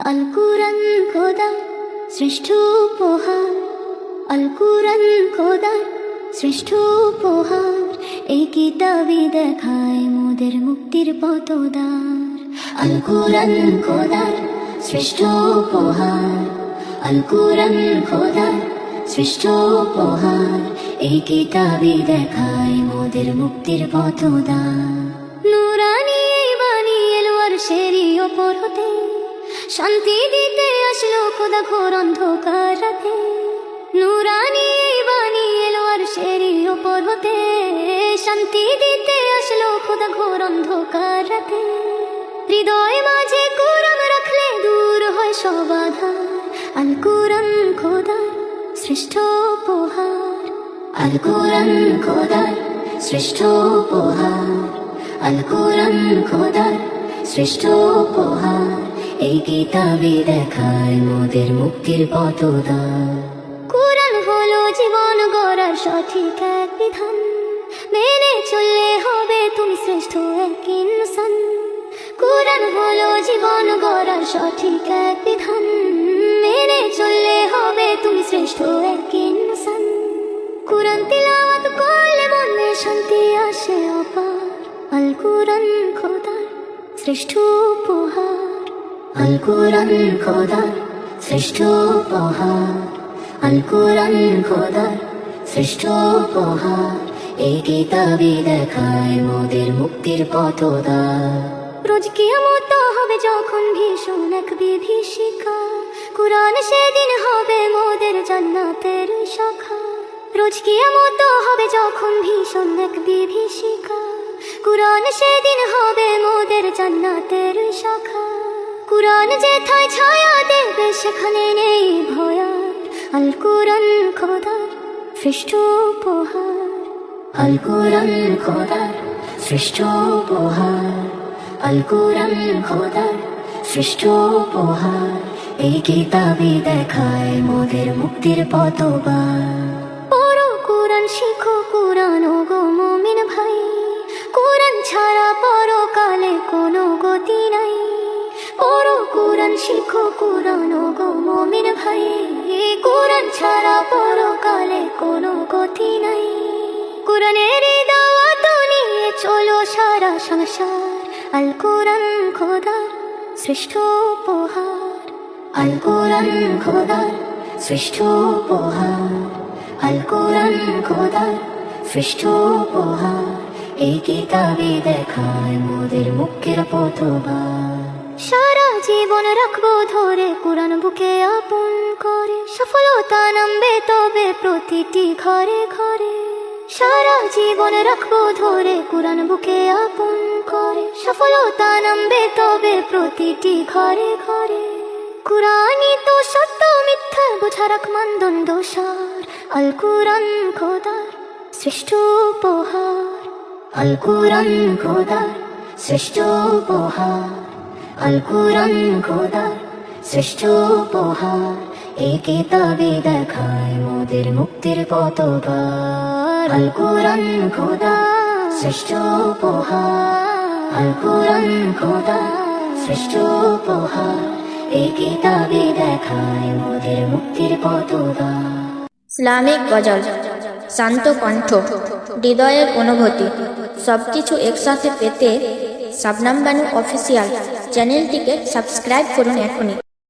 আল কুরআন খোদার শ্রেষ্ঠ উপহার, আল কুরআন খোদার শ্রেষ্ঠ উপহার। এই কিতাবই দেখায় মোদের মুক্তির পথদ্বার। আল কুরআন খোদার শ্রেষ্ঠ উপহার, আল কুরআন খোদার শ্রেষ্ঠ উপহার। এই কিতাবই দেখায় মোদের মুক্তির পথদ্বার। নুরানি বাণী এলো আরশেরই ওপর হতে, শান্তি দিতে আসলো খোদা ঘোর অন্ধকার রাতে। নুরানি বাণী এলো আরশেরই ওপর হতে, শান্তি দিতে আসলো খোদা ঘোর অন্ধকার রাতে। হৃদয় মাঝে কুরআন রাখলে দূর হয় সব আঁধার। আল কুরআন খোদার শ্রেষ্ঠ উপহার, আল কুরআন খোদার শ্রেষ্ঠ উপহার, আল কুরআন খোদার শ্রেষ্ঠ উপহার। এই কিতাবই দেখায় মোদের মুক্তির পথদ্বার। কুরআন হলো জীবন গড়ার সঠিক এক বিধান, মেনে চললে হবে তুমি শ্রেষ্ঠ এক ইনসান। কুরআন হলো জীবন গড়ার সঠিক এক বিধান, মেনে চললে হবে তুমি শ্রেষ্ঠ এক ইনসান। কুরআন তিলাওয়াত করলে মনে শান্তি আসে অপার। আল কুরআন খোদার শ্রেষ্ঠ উপহার, আল কুরআন খোদার শ্রেষ্ঠ উপহার, আল কুরআন খোদার শ্রেষ্ঠ উপহার। এই কিতাবই দেখায় মোদের মুক্তির পথদ্বার। রোজ কিয়ামত হবে যখন ভীষণ এক বিভীষিকা, কুরআন সেদিন হবে মোদের জান্নাতের শাখা। রোজ কিয়ামত হবে যখন ভীষণ এক বিভীষিকা, কুরআন সেদিন হবে মোদের জান্নাতের শাখা। কুরআন যেথায় ছায়া দেবে সেখানে নেই ভয়ার। আল কুরআন খোদার শ্রেষ্ঠ উপহার, আল কুরআন খোদার শ্রেষ্ঠ উপহার, আল কুরআন খোদার শ্রেষ্ঠ উপহার। এই কিতাবই দেখায় মোদের মুক্তির পথদ্বার। পড়ো কুরআন শিখো কুরআন ও গো মুমিন ভাই, কুরআন ছাড়া পরকালে কোনো গতি নাই। পড়ো কুরআন শিখো কুরআন ও গো মুমিন ভাই, কুরআন ছাড়া পরকালে কোনো গতি নাই। কুরআনের দাওয়াত নিয়ে চলো সারা সংসার। আল কুরআন খোদার শ্রেষ্ঠ উপহার, আল কুরআন খোদার শ্রেষ্ঠ উপহার, আল কুরআন খোদার শ্রেষ্ঠ উপহার। এই কিতাবই দেখায় মোদের মুক্তির পথদ্বার। সারা জীবন রাখবো ধরে কুরআন বুকে আপন করে, সফলতা নামবে তবে প্রতিটি ঘরে ঘরে। সারা জীবন রাখবো ধরে কুরআন বুকে আপন করে, সফলতা নামবে তবে প্রতিটি ঘরে ঘরে। কুরআনই তো সত্য মিথ্যা বোঝার এক মানদণ্ড সার। আল কুরআন খোদার শ্রেষ্ঠ উপহার, আল কুরআন খোদার শ্রেষ্ঠ উপহার, আল কুরআন খোদার শ্রেষ্ঠ উপহার। এই কিতাবই দেখায় মোদের মুক্তির পথদ্বার। আল কুরআন খোদার শ্রেষ্ঠ উপহার, আল কুরআন খোদার শ্রেষ্ঠ উপহার। এই কিতাবই দেখায় মোদের মুক্তির পথদ্বার। ইসলামিক গজল, শান্ত কণ্ঠ, হৃদয়ের অনুভূতি, সবকিছু একসাথে পেতে শাবনাম বানু অফিসিয়াল চ্যানেলটিকে সাবস্ক্রাইব করুন এখনই।